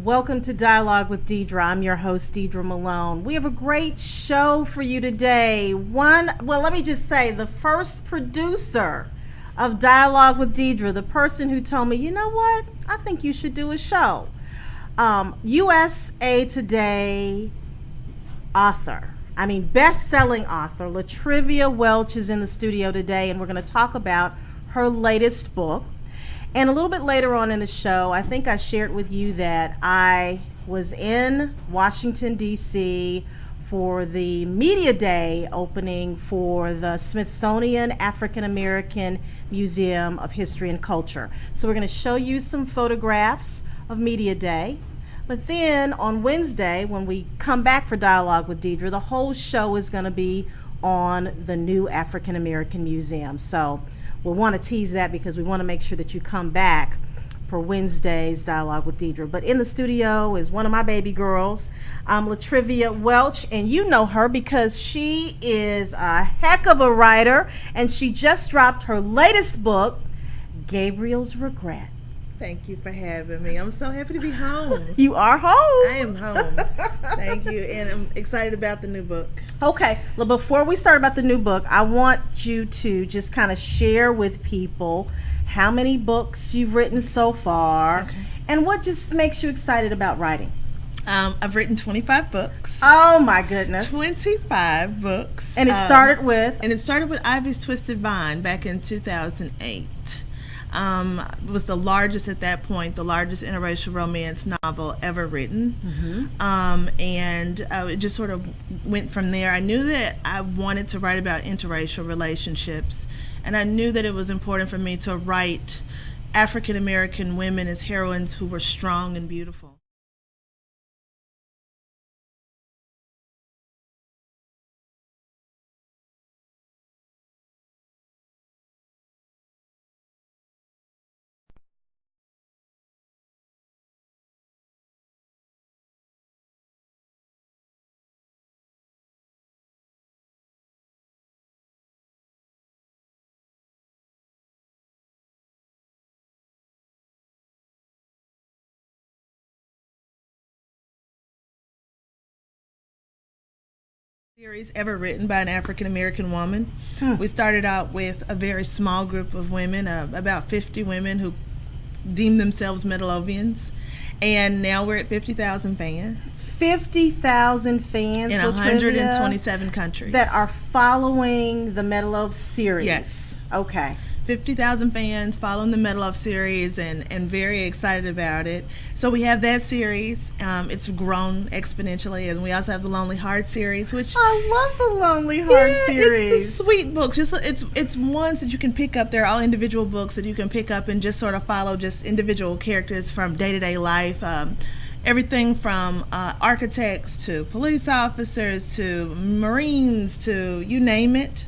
Welcome to Dialogue with Deidre. I'm your host, Deidre Malone. We have a great show for you today. Let me just say, the first producer of Dialogue with Deidre, the person who told me, you know what, I think you should do a show. USA Today best-selling author, Latrivia Welch is in the studio today, and we're going to talk about her latest book. And a little bit later on in the show, I think I shared with you that I was in Washington, D.C. for the Media Day opening for the Smithsonian African American Museum of History and Culture. So we're going to show you some photographs of Media Day. But then on Wednesday, when we come back for Dialogue with Deidre, the whole show is going to be on the new African American Museum. So we'll want to tease that because we want to make sure that you come back for Wednesday's Dialogue with Deidre. But in the studio is one of my baby girls, Latrivia Welch, and you know her because she is a heck of a writer, and she just dropped her latest book, Gabriel's Regret. Thank you for having me. I'm so happy to be home. You are home. I am home. Thank you, and I'm excited about the new book. Okay, well, before we start about the new book, I want you to just kind of share with people how many books you've written so far, and what just makes you excited about writing. I've written 25 books. Oh my goodness. 25 books. And it started with? And it started with Ivy's Twisted Vine back in 2008. It was the largest at that point, the largest interracial romance novel ever written. It just sort of went from there. I knew that I wanted to write about interracial relationships, and I knew that it was important for me to write African American women as heroines who were strong and beautiful. Series ever written by an African American woman. We started out with a very small group of women, about 50 women who deemed themselves Midlothians, and now we're at 50,000 fans. 50,000 fans in 127 countries that are following the Meadowlove series. Yes. Okay. 50,000 fans following the Meadowlove series, and very excited about it. So we have that series. It's grown exponentially, and we also have the Lonely Heart series, which I love the Lonely Heart series. It's the sweet books. It's ones that you can pick up. They're all individual books that you can pick up and just sort of follow just individual characters from day-to-day life. Everything from architects to police officers to Marines to you name it.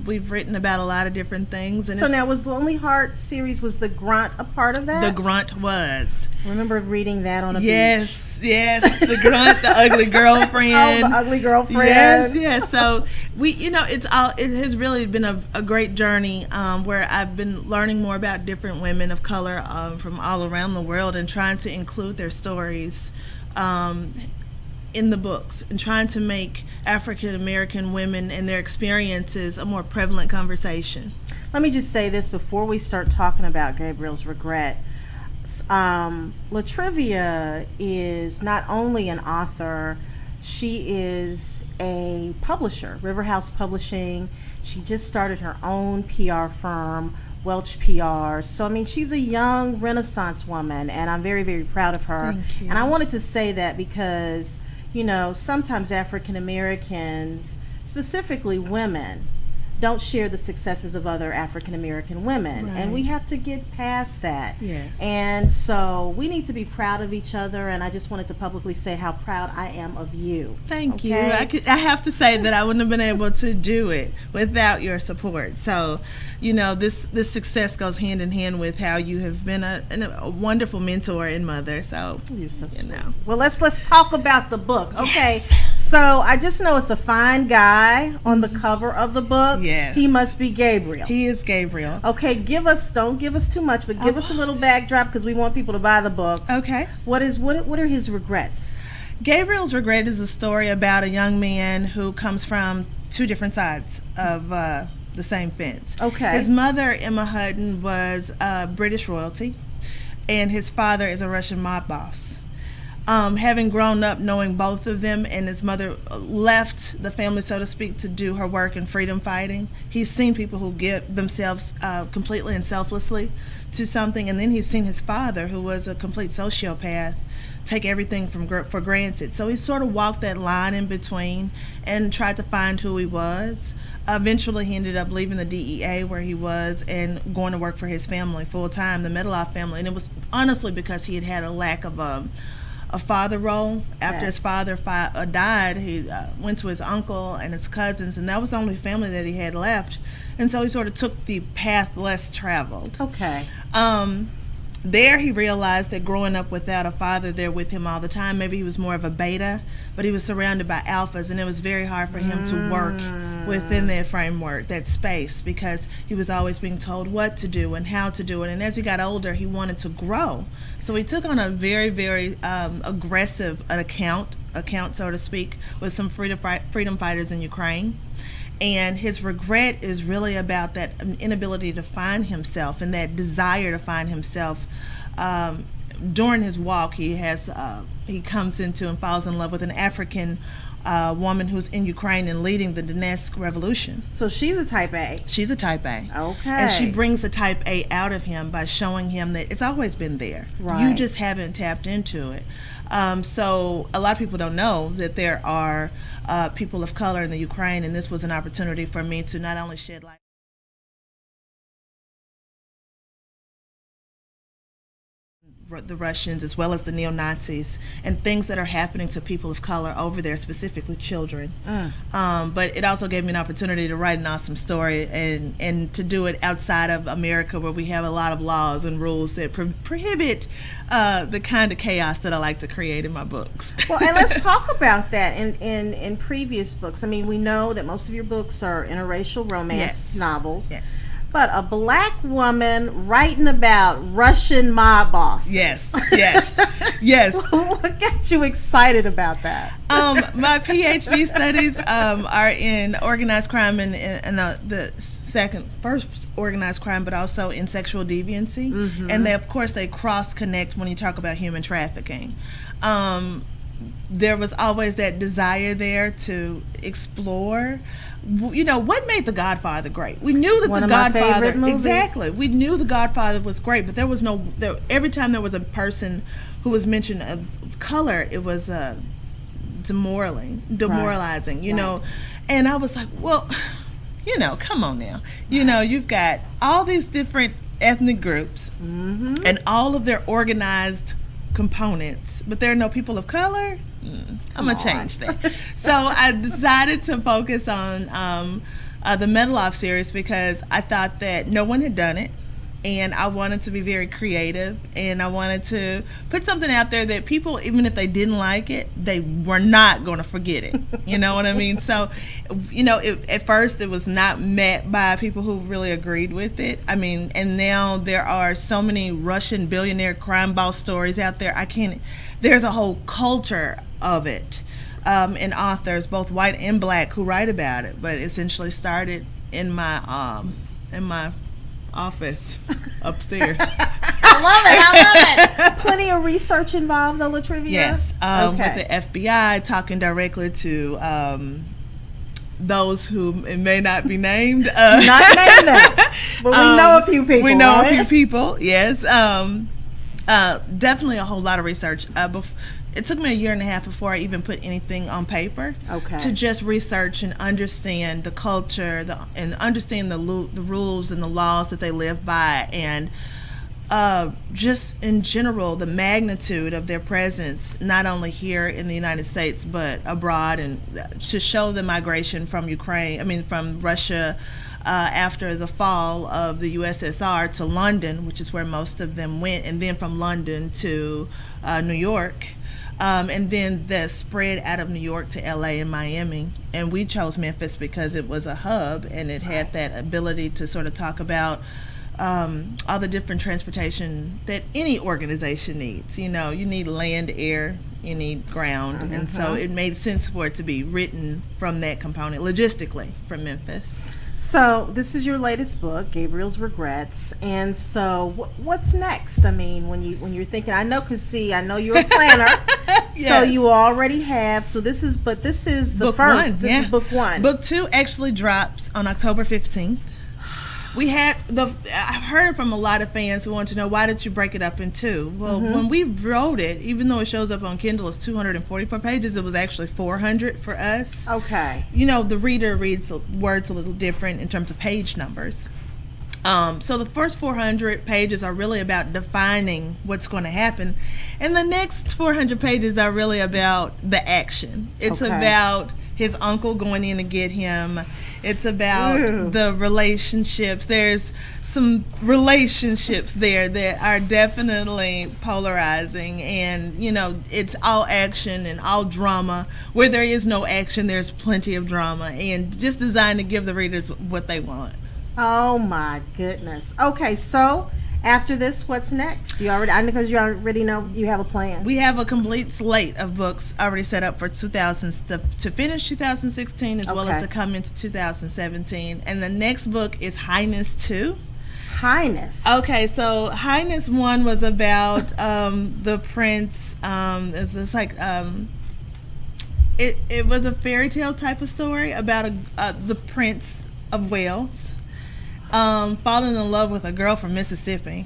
We've written about a lot of different things. And so now, was Lonely Heart series, was the Grunt a part of that? The Grunt was. I remember reading that on a beach. Yes, the Grunt, the ugly girlfriend. Oh, the ugly girlfriend. Yes. So it has really been a great journey where I've been learning more about different women of color from all around the world and trying to include their stories in the books and trying to make African American women and their experiences a more prevalent conversation. Let me just say this before we start talking about Gabriel's Regret. Latrivia is not only an author, she is a publisher, River House Publishing. She just started her own PR firm, Welch PR. So, I mean, she's a young Renaissance woman, and I'm very, very proud of her. Thank you. And I wanted to say that because, you know, sometimes African Americans, specifically women, don't share the successes of other African American women. Right. And we have to get past that. Yes. And so we need to be proud of each other, and I just wanted to publicly say how proud I am of you. Thank you. Okay? I have to say that I wouldn't have been able to do it without your support. So, you know, this success goes hand in hand with how you have been a wonderful mentor and mother. So, You're so sweet. know. Well, let's talk about the book. Okay. Yes. So I just know it's a fine guy on the cover of the book. Yes. He must be Gabriel. He is Gabriel. Okay, don't give us too much, but give us a little backdrop because we want people to buy the book. Okay. What are his regrets? Gabriel's regret is a story about a young man who comes from two different sides of the same fence. Okay. His mother, Emma Hutton, was British royalty, and his father is a Russian mob boss. Having grown up knowing both of them, and his mother left the family, so to speak, to do her work in freedom fighting, he's seen people who give themselves completely and selflessly to something, and then he's seen his father, who was a complete sociopath, take everything for granted. So he sort of walked that line in between and tried to find who he was. Eventually, he ended up leaving the DEA where he was and going to work for his family full time, the Medloff family, and it was honestly because he had had a lack of a father role. After his father died, he went to his uncle and his cousins, and that was the only family that he had left. And so he sort of took the path less traveled. Okay. There he realized that growing up without a father there with him all the time, maybe he was more of a beta, but he was surrounded by alphas, and it was very hard for him to work within that framework, that space, because he was always being told what to do and how to do it. And as he got older, he wanted to grow. So he took on a very, very aggressive account, so to speak, with some freedom fighters in Ukraine. And his regret is really about that inability to find himself and that desire to find himself. During his walk, he comes into and falls in love with an African woman who's in Ukraine and leading the Donetsk revolution. So she's a type A. She's a type A. Okay. And she brings the type A out of him by showing him that it's always been there. Right. You just haven't tapped into it. So a lot of people don't know that there are people of color in the Ukraine, and this was an opportunity for me to not only shed light the Russians as well as the neo-Nazis and things that are happening to people of color over there, specifically children. But it also gave me an opportunity to write an awesome story and to do it outside of America, where we have a lot of laws and rules that prohibit the kind of chaos that I like to create in my books. Well, and let's talk about that in previous books. I mean, we know that most of your books are interracial romance novels. Yes. But a black woman writing about Russian mob bosses. Yes. What got you excited about that? My PhD studies are in organized crime and the first organized crime, but also in sexual deviancy. Mm-hmm. And they cross connect when you talk about human trafficking. There was always that desire there to explore. What made The Godfather great? We knew that One The of my Godfather, favorite movies. exactly. We knew The Godfather was great, but there was every time there was a person who was mentioned of color, it was demoralizing. You know, and I was like, well, come on now. You've got all these different ethnic groups and all of their organized components, but there are no people of color. I'm gonna change that. So I decided to focus on the Medloff series because I thought that no one had done it, and I wanted to be very creative, and I wanted to put something out there that people, even if they didn't like it, they were not going to forget it. You know what I mean? So, at first it was not met by people who really agreed with it. I mean, and now there are so many Russian billionaire crime boss stories out there. There's a whole culture of it, and authors, both white and black, who write about it. But essentially started in my office upstairs. I love it. Plenty of research involved, though, Latrivia? Yes. With the FBI, talking directly to those who may not be named. Not name them, but we know a few people. We know right? a few people, yes. Definitely a whole lot of research. It took me 1.5 years before I even put anything on paper. Okay. To just research and understand the culture, and understand the rules and the laws that they live by, and just in general the magnitude of their presence, not only here in the United States but abroad, and to show the migration from Russia after the fall of the USSR to London, which is where most of them went, and then from London to New York. And then the spread out of New York to LA and Miami. And we chose Memphis because it was a hub and it had that ability to sort of talk about all the different transportation that any organization needs. You know, you need land, air, you need ground. And so it made sense for it to be written from that component, logistically, from Memphis. So this is your latest book, Gabriel's Regrets, and so what's next? I mean, when you're thinking, I know you're a planner, Yes. so you already have. So this is the book first. One, This is book one. Book 2 actually drops on October 15th. I've heard from a lot of fans who want to know, why did you break it up in 2? Well, when we wrote it, even though it shows up on Kindle as 244 pages, it was actually 400 for us. Okay. You know, the reader reads words a little different in terms of page numbers. So the first 400 pages are really about defining what's going to happen. And the next 400 pages are really about the action. It's about his uncle going in to get him. It's about the relationships. There's some relationships there that are definitely polarizing, and you know, it's all action and all drama. Where there is no action, there's plenty of drama, and just designed to give the readers what they want. Oh my goodness. Okay, so after this, what's next? Because you already know you have a plan. We have a complete slate of books already set up for to finish 2016 as well as to come into 2017. And the next book is Highness 2. Highness. Okay, so Highness 1 was about the prince. It's like it was a fairy tale type of story about the Prince of Wales. Falling in love with a girl from Mississippi,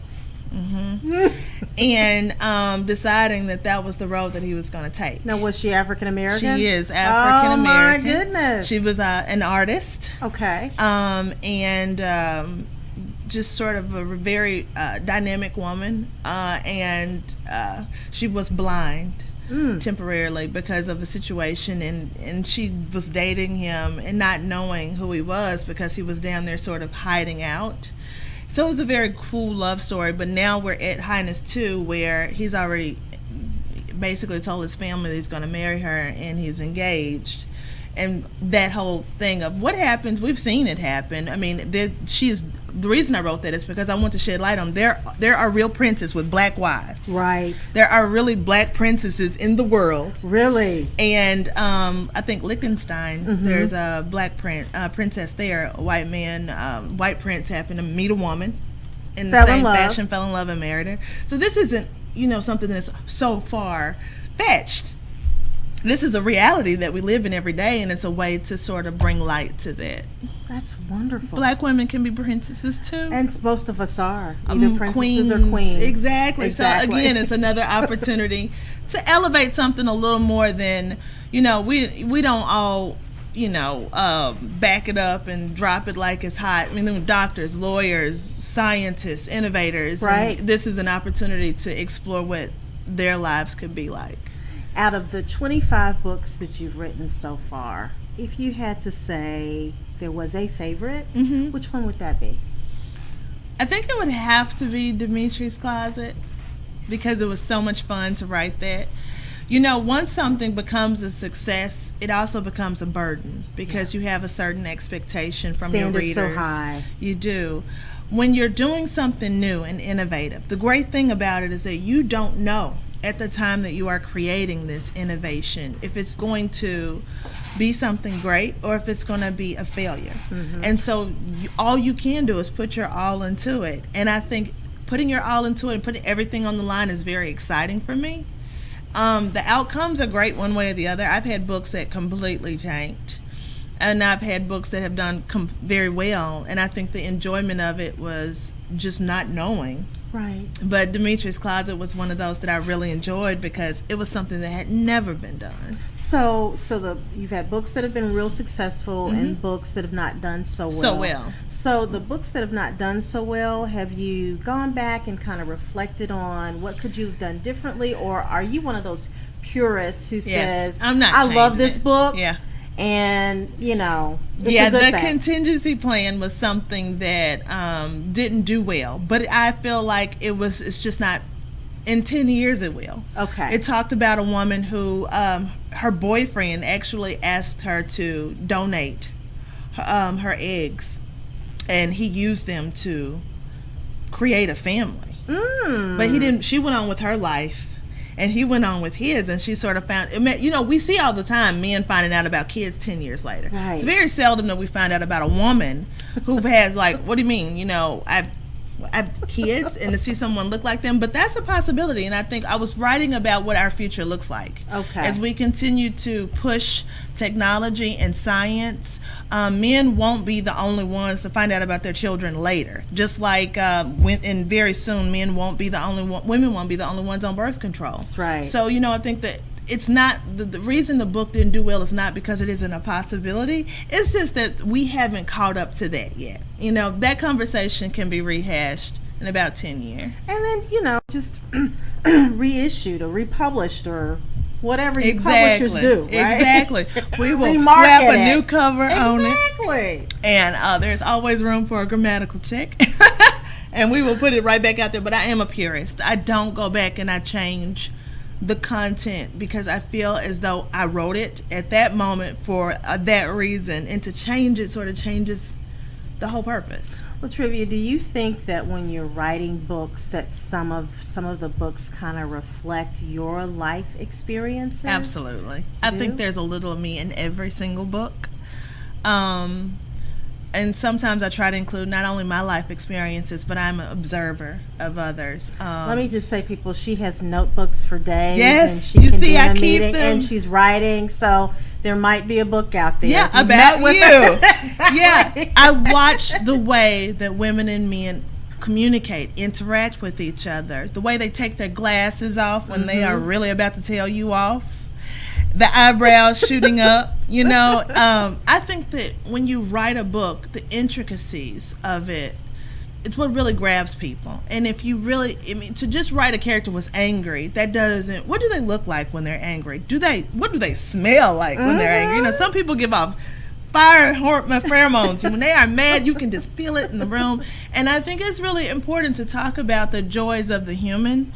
and deciding that was the road that he was going to take. Now, was she African American? She is African American. Oh my goodness! She was an artist. Okay. And just sort of a very dynamic woman, and she was blind. Temporarily because of the situation, and she was dating him and not knowing who he was because he was down there sort of hiding out. So it was a very cool love story, but now we're at Highness 2 where he's already basically told his family that he's going to marry her and he's engaged. And that whole thing of what happens, we've seen it happen. I mean, the reason I wrote that is because I want to shed light on there are real princes with black wives. Right. There are really black princesses in the world. Really. And I think Liechtenstein, there's a black princess there. A white man, white prince happened to meet a woman in the same fashion, fell in love and married her. So this isn't, something that's so far fetched. This is a reality that we live in every day, and it's a way to sort of bring light to that. That's wonderful. Black women can be princesses too. And most of us are. Either princesses or queens. Exactly. So again, it's another opportunity to elevate something a little more than, we don't all, back it up and drop it like it's hot. I mean, doctors, lawyers, scientists, innovators. Right. And this is an opportunity to explore what their lives could be like. Out of the 25 books that you've written so far, if you had to say there was a favorite, which one would that be? I think it would have to be Dimitri's Closet, because it was so much fun to write that. Once something becomes a success, it also becomes a burden because you have a certain expectation from your readers. Standards so high. You do. When you're doing something new and innovative, the great thing about it is that you don't know at the time that you are creating this innovation if it's going to be something great or if it's going to be a failure. And so all you can do is put your all into it. And I think putting your all into it and putting everything on the line is very exciting for me. The outcomes are great one way or the other. I've had books that completely tanked, and I've had books that have done very well, and I think the enjoyment of it was just not knowing. Right. But Dimitri's Closet was one of those that I really enjoyed because it was something that had never been done. So you've had books that have been real successful and books that have not done so well. So the books that have not done so well, have you gone back and kind of reflected on what could you have done differently, or are you one of those purists who says, I'm not I love this book? Yeah. And it's yeah, a good the thing. contingency plan was something that didn't do well, but I feel like it's just not In 10 years, it will. Okay. It talked about a woman who, her boyfriend actually asked her to donate her eggs, and he used them to create a family. But he didn't. She went on with her life, and he went on with his, and she sort of found, you know, we see all the time men finding out about kids 10 years later. Right. It's very seldom that we find out about a woman who has, like, what do you mean? You know, I've kids, and to see someone look like them. But that's a possibility, and I think I was writing about what our future looks like. Okay. As we continue to push technology and science, men won't be the only ones to find out about their children later. Just like and very soon, men won't be the only women won't be the only ones on birth control. That's right. So, you know, I think that it's not the reason the book didn't do well is not because it isn't a possibility. It's just that we haven't caught up to that yet. You know, that conversation can be rehashed in about 10 years. And then, you know, just reissued or republished or whatever you publishers do, right? Exactly. We will Remarket slap a it. new cover on it. Exactly. And there's always room for a grammatical check. And we will put it right back out there. But I am a purist. I don't go back and I change the content because I feel as though I wrote it at that moment for that reason, and to change it sort of changes the whole purpose. Latrivia, do you think that when you're writing books that some of the books kind of reflect your life experiences? Absolutely. You I do? think there's a little of me in every single book. And sometimes I try to include not only my life experiences, but I'm an observer of others. Let me just say, people, she has notebooks for days. Yes, and she you can see, be in I a keep meeting, them. And she's writing, so there might be a book out there. Yeah, If you've about met with you. her. Exactly. Yeah, I watch the way that women and men communicate, interact with each other, the way they take their glasses off when they are really about to tell you off. The eyebrows shooting up, you know. I think that when you write a book, the intricacies of it, it's what really grabs people. And if you really, I mean, to just write a character was angry, that doesn't, what do they look like when they're angry? What do they smell like when they're angry? You know, some people give off pheromones. When they are mad, you can just feel it in the room. And I think it's really important to talk about the joys of the human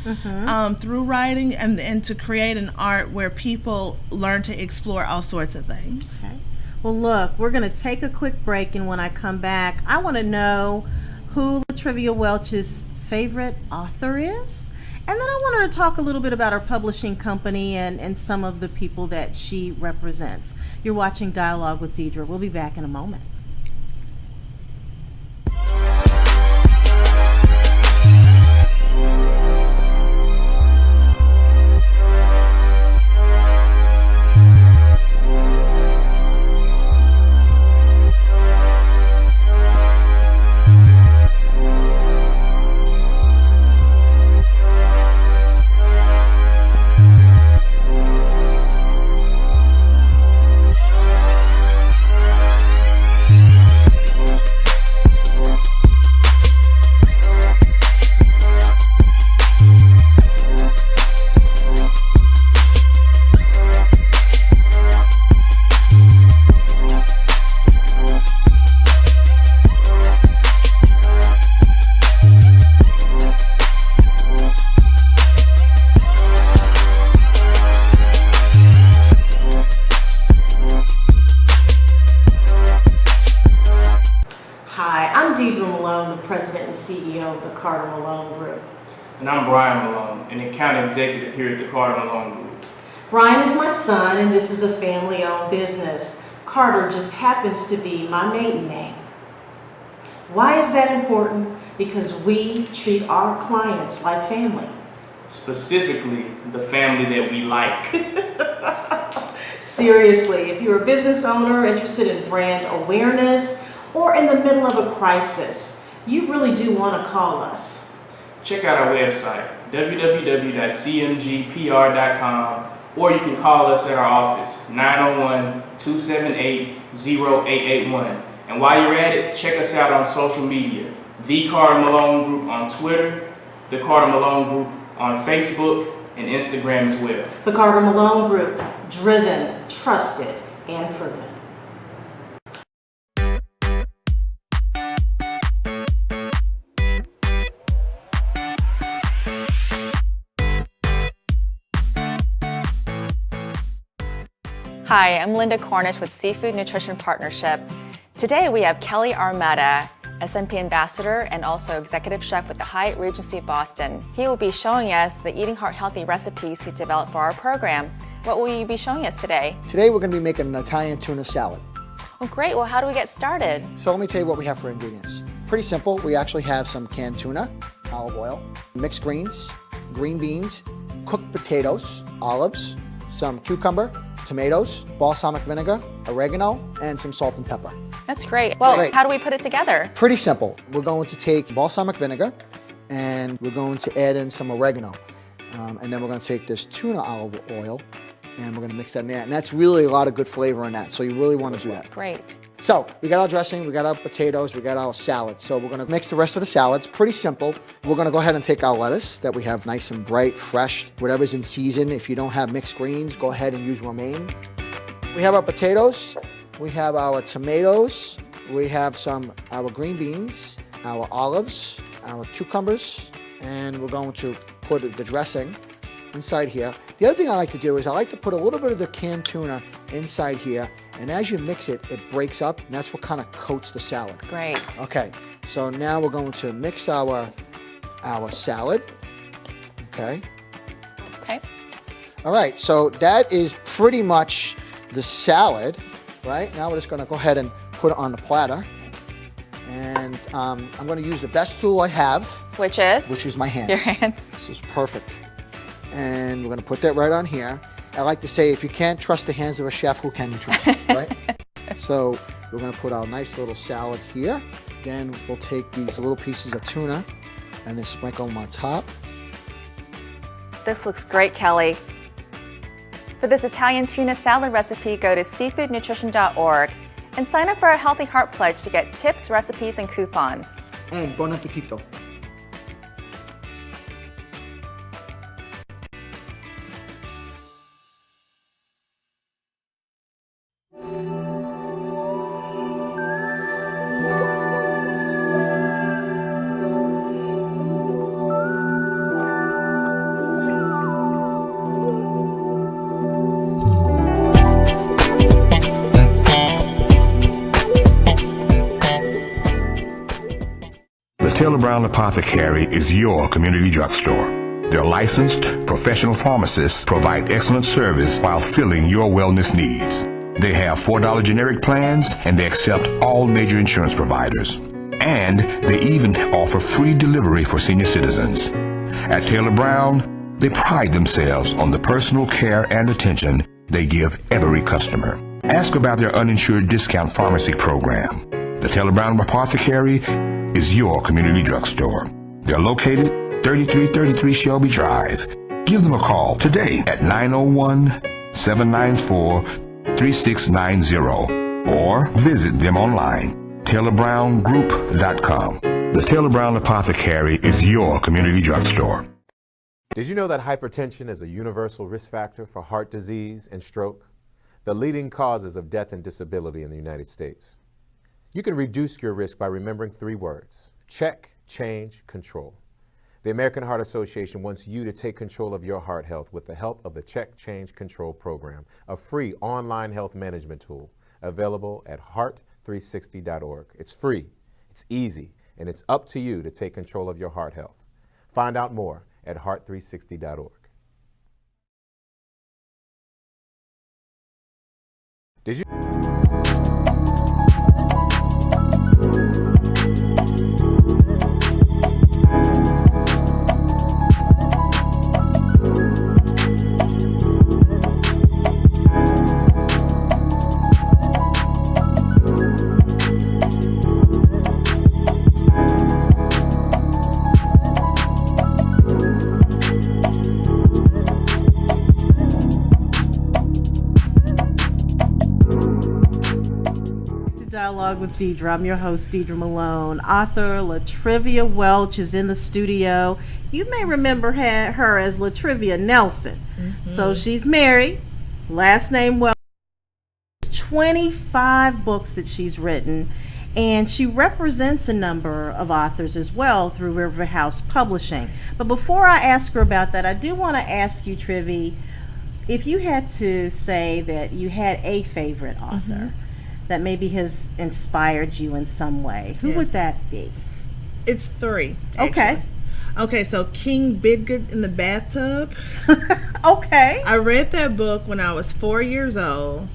through writing, and to create an art where people learn to explore all sorts of things. Okay. Well, look, we're going to take a quick break, and when I come back, I want to know who Latrivia Welch's favorite author is. And then I want her to talk a little bit about her publishing company and some of the people that she represents. You're watching Dialogue with Deidre. We'll be back in a moment. Hi, I'm Deidre Malone, the president and CEO of the Carter Malone Group. And I'm Brian Malone, an account executive here at the Carter Malone Group. Brian is my son, and this is a family-owned business. Carter just happens to be my maiden name. Why is that important? Because we treat our clients like family. Specifically, the family that we like. Seriously, if you're a business owner interested in brand awareness or in the middle of a crisis, you really do want to call us. Check out our website, www.cmgpr.com, or you can call us at our office, 901-278-0881. And while you're at it, check us out on social media, The Carter Malone Group on Twitter, The Carter Malone Group on Facebook, and Instagram as well. The Carter Malone Group, driven, trusted, and proven. Hi, I'm Linda Cornish with Seafood Nutrition Partnership. Today we have Kelly Armetta, SMP Ambassador and also Executive Chef with the Hyatt Regency Boston. He will be showing us the Eating Heart Healthy recipes he developed for our program. What will you be showing us today? Today we're going to be making an Italian tuna salad. Oh great, well how do we get started? So let me tell you what we have for ingredients. Pretty simple. We actually have some canned tuna, olive oil, mixed greens, green beans, cooked potatoes, olives, some cucumber, tomatoes, balsamic vinegar, oregano, and some salt and pepper. That's great. Well, Great. how do we put it together? Pretty simple. We're going to take balsamic vinegar and we're going to add in some oregano. And then we're going to take this tuna olive oil and we're going to mix that in there. And that's really a lot of good flavor in that. So you really want to do that. Great. So we got our dressing, we got our potatoes, we got our salad. So we're going to mix the rest of the salads. Pretty simple. We're going to go ahead and take our lettuce that we have nice and bright, fresh, whatever's in season. If you don't have mixed greens, go ahead and use romaine. We have our potatoes, we have our tomatoes, we have our green beans, our olives, our cucumbers, and we're going to put the dressing inside here. The other thing I like to do is I like to put a little bit of the canned tuna inside here, and as you mix it, it breaks up, and that's what kind of coats the salad. Great. Okay, so now we're going to mix our salad. Okay. Okay. All right, so that is pretty much the salad, right? Now we're just going to go ahead and put it on the platter. And I'm going to use the best tool I have, Which is? which is my hands. Your hands. This is perfect. And we're going to put that right on here. I like to say, if you can't trust the hands of a chef, who can you trust, right? So we're going to put our nice little salad here. Then we'll take these little pieces of tuna and then sprinkle them on top. This looks great, Kelly. For this Italian tuna salad recipe, go to seafoodnutrition.org and sign up for our Healthy Heart Pledge to get tips, recipes, and coupons. And buon appetito. The Taylor Brown Apothecary is your community drugstore. Their licensed professional pharmacists provide excellent service while filling your wellness needs. They have $4 generic plans and they accept all major insurance providers. And they even offer free delivery for senior citizens. At Taylor Brown, they pride themselves on the personal care and attention they give every customer. Ask about their uninsured discount pharmacy program. The Taylor Brown Apothecary is your community drugstore. They're located 3333 Shelby Drive. Give them a call today at 901-794-3690 or visit them online, TaylorBrownGroup.com. The Taylor Brown Apothecary is your community drugstore. Did you know that hypertension is a universal risk factor for heart disease and stroke, the leading causes of death and disability in the United States? You can reduce your risk by remembering 3 words: check, change, control. The American Heart Association wants you to take control of your heart health with the help of the Check, Change, Control program, a free online health management tool available at heart360.org. It's free, it's easy, and it's up to you to take control of your heart health. Find out more at heart360.org. Did you? Dialogue with Deidre. I'm your host, Deidre Malone. Author Latrivia Welch is in the studio. You may remember her as Latrivia Nelson. So she's married, last name Welch. 25 books that she's written, and she represents a number of authors as well through River House Publishing. But before I ask her about that, I do want to ask you, Trivy, If you had to say that you had a favorite author that maybe has inspired you in some way, who would that be? It's 3. Okay. Actually. Okay, so King Bidgood in the Bathtub. Okay. I read that book when I was 4 years old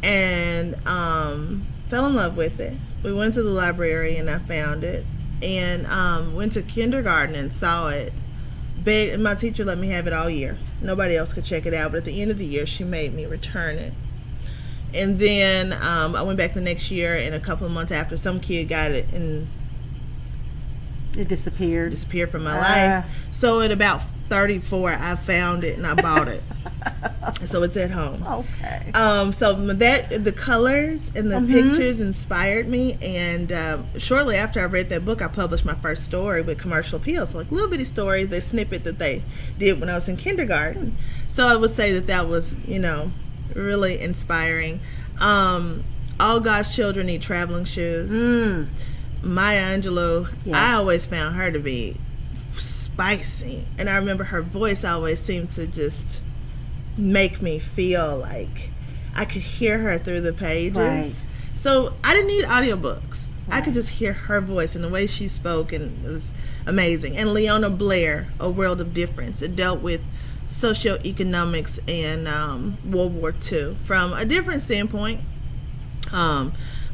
and fell in love with it. We went to the library and I found it, and went to kindergarten and saw it. And my teacher let me have it all year. Nobody else could check it out, but at the end of the year, she made me return it. And then I went back the next year, and a couple of months after, some kid got it and It disappeared. disappeared from my life. So at about 34, I found it and I bought it. So it's at home. Okay. So the colors and the pictures inspired me, and shortly after I read that book, I published my first story with commercial appeal. So like little bitty stories, the snippet that they did when I was in kindergarten. So I would say that was, really inspiring. All God's Children Need Traveling Shoes. Maya Angelou, Yes. I always found her to be spicy, and I remember her voice always seemed to just make me feel like I could hear her through the pages. Right. So I didn't need audiobooks. I could just hear her voice and the way she spoke, and it was amazing. And Leona Blair, A World of Difference. It dealt with socioeconomics and World War II from a different standpoint.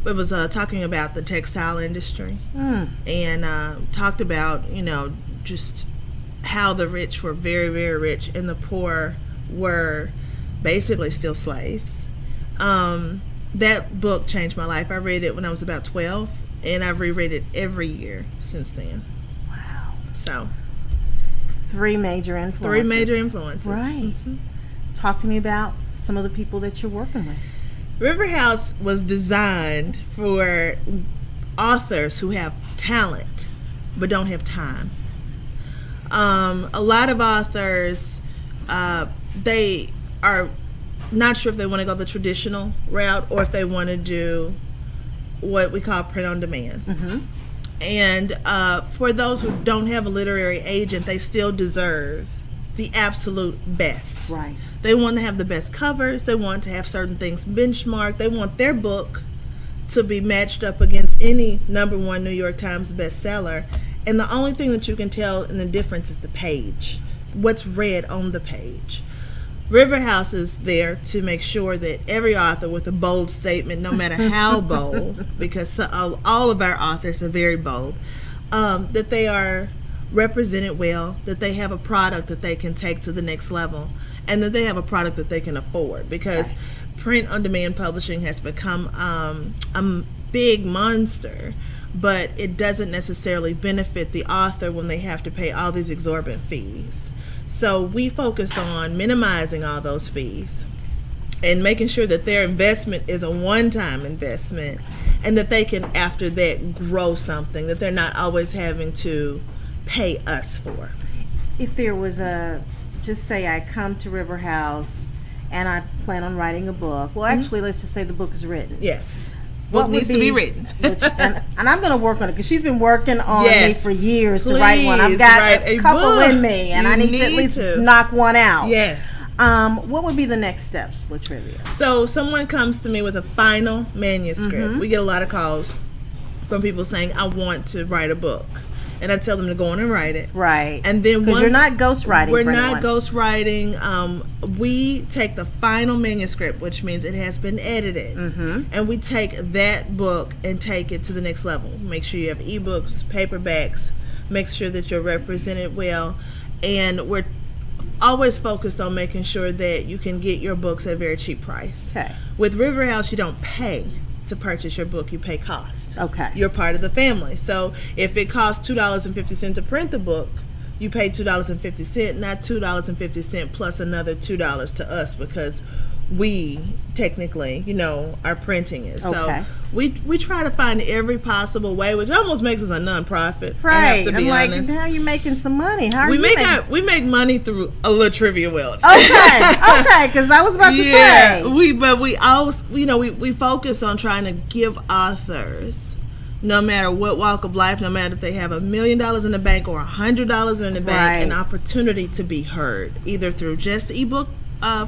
It was talking about the textile industry and talked about, just how the rich were very, very rich and the poor were basically still slaves. That book changed my life. I read it when I was about 12, and I've reread it every year since then. Wow. So 3 major influences. 3 major influences. Right. Talk to me about some of the people that you're working with. River House was designed for authors who have talent but don't have time. A lot of authors, they are not sure if they want to go the traditional route or if they want to do what we call print on demand. And for those who don't have a literary agent, they still deserve the absolute best. Right. They want to have the best covers. They want to have certain things benchmarked. They want their book to be matched up against any #1 New York Times bestseller. And the only thing that you can tell in the difference is the page, what's read on the page. River House is there to make sure that every author with a bold statement, no matter how bold, because all of our authors are very bold, that they are represented well, that they have a product that they can take to the next level, and that they have a product that they can afford, because print on demand publishing has become a big monster, but it doesn't necessarily benefit the author when they have to pay all these exorbitant fees. So we focus on minimizing all those fees and making sure that their investment is a one-time investment, and that they can after that grow something that they're not always having to pay us for. If there was just say I come to River House and I plan on writing a book. Well, actually, let's just say the book is written. Yes. What Book would needs to be written. and I'm going to work on it because she's been working on me Yes. for years to write one. I've Please got write a a couple book. in me, and You I need to at need least to. knock one out. Yes. What would be the next steps, Latrivia? So someone comes to me with a final manuscript. We get a lot of calls from people saying, I want to write a book. And I tell them to go on and write it. Right. And then because you're not ghostwriting. We're for not anyone. ghostwriting. We take the final manuscript, which means it has been edited, and we take that book and take it to the next level. Make sure you have ebooks, paperbacks. Make sure that you're represented well, and we're always focused on making sure that you can get your books at a very cheap price. Okay. With River House, you don't pay to purchase your book, you pay cost. Okay. You're part of the family. So if it costs $2.50 to print the book, you pay $2.50, not $2.50 plus another $2 to us, because we technically, are printing it. Okay. So we try to find every possible way, which almost makes us a nonprofit. I Right. have to I'm be like, honest. how are you making some money? How are We you make making? we make money through a Latrivia Welch. Okay, because I was about to say. we always, we focus on trying to give authors, no matter what walk of life, no matter if they have $1 million in the bank or $100 in the bank, Right. an opportunity to be heard, either through just ebook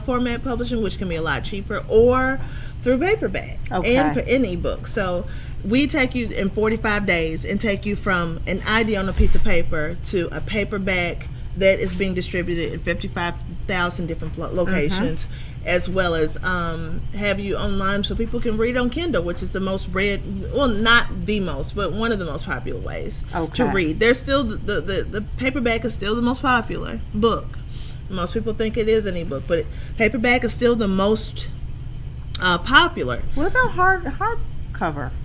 format publishing, which can be a lot cheaper, or through paperback and in ebook. So we take you in 45 days and take you from an idea on a piece of paper to a paperback that is being distributed in 55,000 different locations, as well as have you online so people can read on Kindle, which is the most read, well, not the most, but one of the most popular ways to read. There's still the paperback is still the most popular book. Most people think it is an ebook, but paperback is still the most popular. What about hardcover?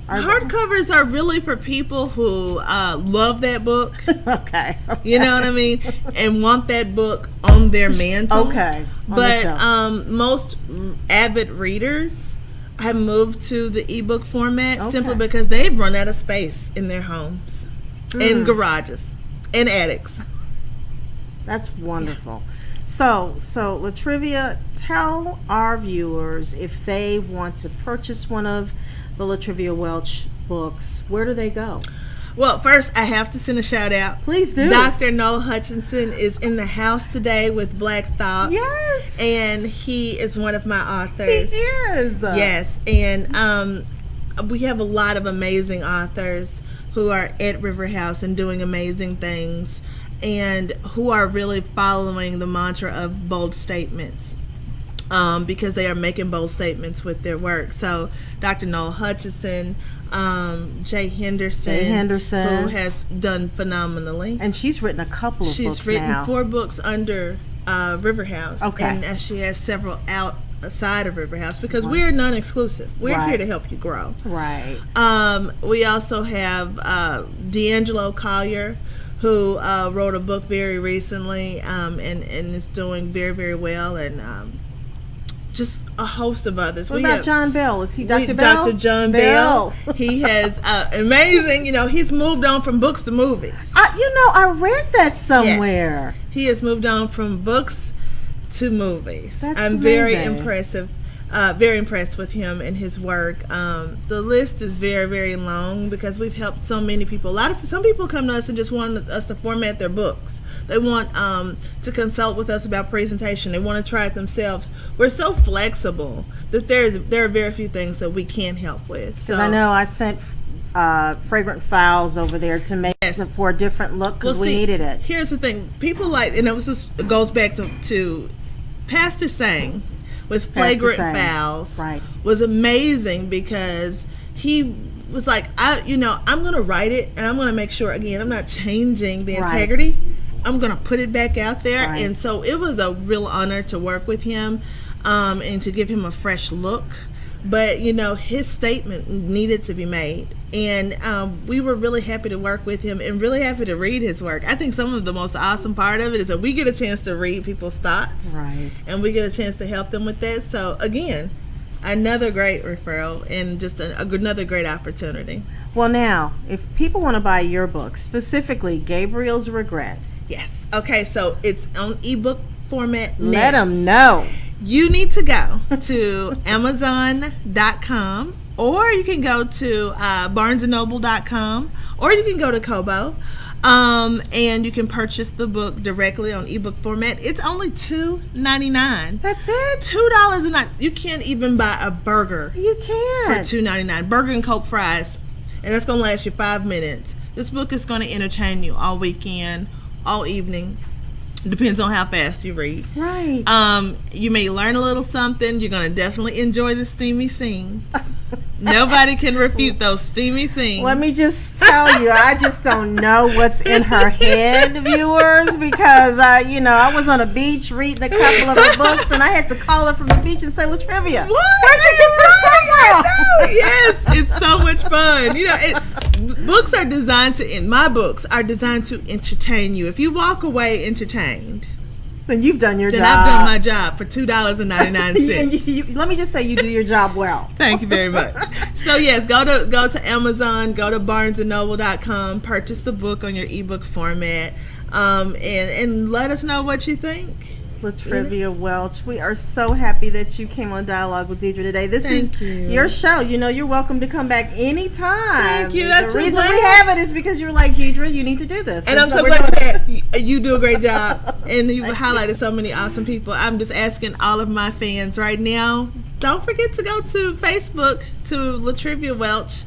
Hardcovers are really for people who love that book. Okay. You know what I mean? And want that book on their mantle. Okay. But most avid readers have moved to the ebook format simply because they've run out of space in their homes, in garages, in attics. That's wonderful. So Latrivia, tell our viewers if they want to purchase one of the Latrivia Welch books, where do they go? Well, first I have to send a shout out. Please do. Dr. Noel Hutchinson is in the house today with Black Thought. Yes. And he is one of my authors. He is. Yes. And we have a lot of amazing authors who are at River House and doing amazing things, and who are really following the mantra of bold statements, because they are making bold statements with their work. So Dr. Noel Hutchinson, Jay Henderson, who has done phenomenally. And she's written a couple of books now. She's written 4 books under River House. And she has several outside of River House, because we're non-exclusive. We're here to help you grow. Right. We also have D'Angelo Collier, who wrote a book very recently, and is doing very, very well, and just a host of others. What about John Bell? Is he Dr. Bell? Dr. John Bell. He has amazing, he's moved on from books to movies. I read that somewhere. Yes. He has moved on from books to movies. That's I'm amazing. very impressed with him and his work. The list is very, very long because we've helped so many people. Some people come to us and just want us to format their books. They want to consult with us about presentation. They want to try it themselves. We're so flexible that there are very few things that we can't help with. Because I know I sent fragrant files over there to make for a different look, because we needed it. Here's the thing. People it goes back to Pastor Sang with Flagrant Fouls was amazing, because he was like, I'm going to write it, and I'm going to make sure, again, I'm not changing the integrity. I'm going to put it back out there. And so it was a real honor to work with him and to give him a fresh look. But, his statement needed to be made. And we were really happy to work with him and really happy to read his work. I think some of the most awesome part of it is that we get a chance to read people's thoughts. Right. And we get a chance to help them with that. So, again, another great referral and just another great opportunity. Well, now, if people want to buy your book, specifically Gabriel's Regrets. Yes. Okay, so it's on ebook format now. Let them know. You need to go to Amazon.com, or you can go to BarnesandNoble.com, or you can go to Kobo, and you can purchase the book directly on ebook format. It's only $2.99. That's it. $2.99. You can't even buy a burger. You can. For $2.99. Burger and Coke fries, and that's going to last you 5 minutes. This book is going to entertain you all weekend, all evening. Depends on how fast you read. Right. You may learn a little something. You're going to definitely enjoy the steamy scenes. Nobody can refute those steamy scenes. Let me just tell you, I just don't know what's in her head, viewers, because I was on a beach reading a couple of her books, and I had to call her from the beach and say, Latrivia, where'd you get this stuff from? Yes, it's so much fun. Books are designed my books are designed to entertain you. If you walk away entertained, then you've done your job. Then I've done my job for $2.99. Let me just say, you do your job well. Thank you very much. So yes, go to Amazon, go to BarnesandNoble.com, purchase the book on your ebook format, and let us know what you think. Latrivia Welch, we are so happy that you came on Dialogue with Deidre today. This is your show. You know, you're welcome to come back anytime. Thank you. The reason we have it is because you're like, Deidre, you need to do this. And I'm so glad that you do a great job. And you've highlighted so many awesome people. I'm just asking all of my fans right now, don't forget to go to Facebook to Latrivia Welch,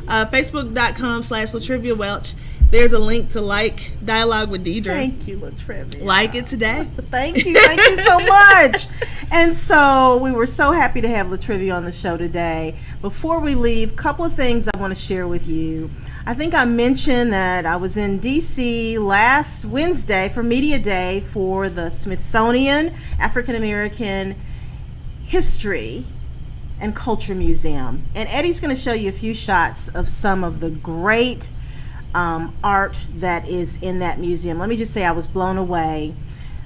facebook.com/Latrivia Welch. There's a link to like Dialogue with Deidre. Thank you, Latrivia. Like it today. Thank you so much. And so we were so happy to have Latrivia on the show today. Before we leave, a couple of things I want to share with you. I think I mentioned that I was in D.C. last Wednesday for Media Day for the Smithsonian African American History and Culture Museum. And Eddie's going to show you a few shots of some of the great art that is in that museum. Let me just say I was blown away.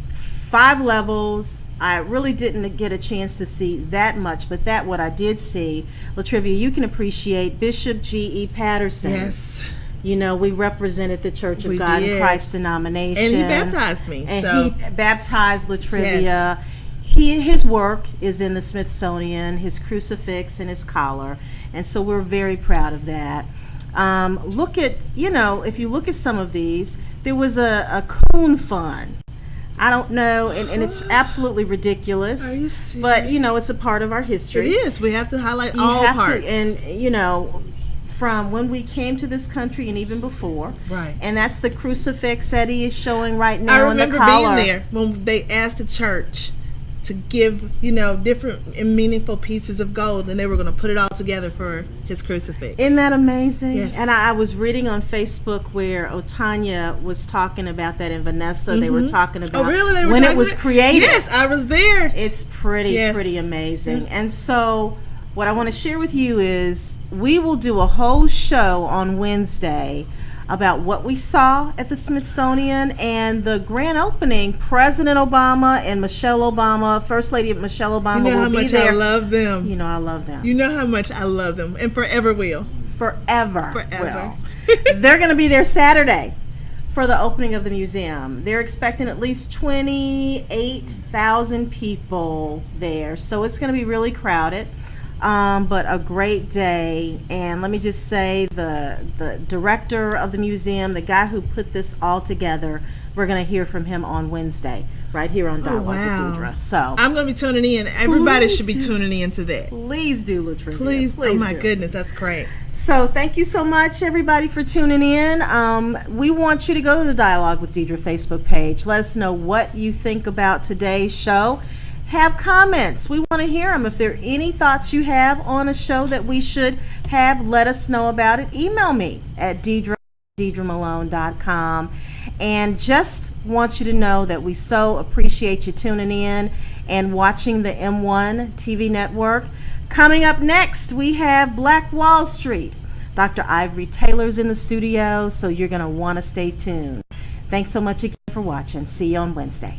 5 levels. I really didn't get a chance to see that much, but what I did see, Latrivia, you can appreciate Bishop G.E. Patterson. Yes. You know, we represented the Church of God in Christ denomination. And he baptized me. And so. he baptized Latrivia. Yes. His work is in the Smithsonian, his crucifix and his collar. And so we're very proud of that. Look at, if you look at some of these, there was a coon fund. I don't know, and it's absolutely ridiculous. Are you serious? But, it's a part of our history. It is. We have to highlight all parts. And, from when we came to this country and even before. Right. And that's the crucifix that he is showing right now in the collar. I remember being there when they asked the church to give, different and meaningful pieces of gold, and they were going to put it all together for his crucifix. Isn't that amazing? Yes. And I was reading on Facebook where Otanya was talking about that, and Vanessa, they were talking about when it was created. Yes, I was there. It's pretty amazing. Yes. And so what I want to share with you is we will do a whole show on Wednesday about what we saw at the Smithsonian and the grand opening. President Obama and Michelle Obama, First Lady Michelle Obama, will be there. You know how much I love them. I love them. You know how much I love them, and forever will. Forever. Will. They're going to be there Saturday for the opening of the museum. They're expecting at least 28,000 people there, so it's going to be really crowded. But a great day. And let me just say, the director of the museum, the guy who put this all together, we're going to hear from him on Wednesday, right here on Dialogue with Deidre. So I'm going to be tuning in. Everybody should be tuning into that. Please do, Latrivia. Please. Oh my goodness, that's great. So thank you so much, everybody, for tuning in. We want you to go to the Dialogue with Deidre Facebook page. Let us know what you think about today's show. Have comments. We want to hear them. If there are any thoughts you have on a show that we should have, let us know about it. Email me at deidremalone.com. And just want you to know that we so appreciate you tuning in and watching the M1 TV network. Coming up next, we have Black Wall Street. Dr. Ivory Taylor's in the studio, so you're going to want to stay tuned. Thanks so much again for watching. See you on Wednesday.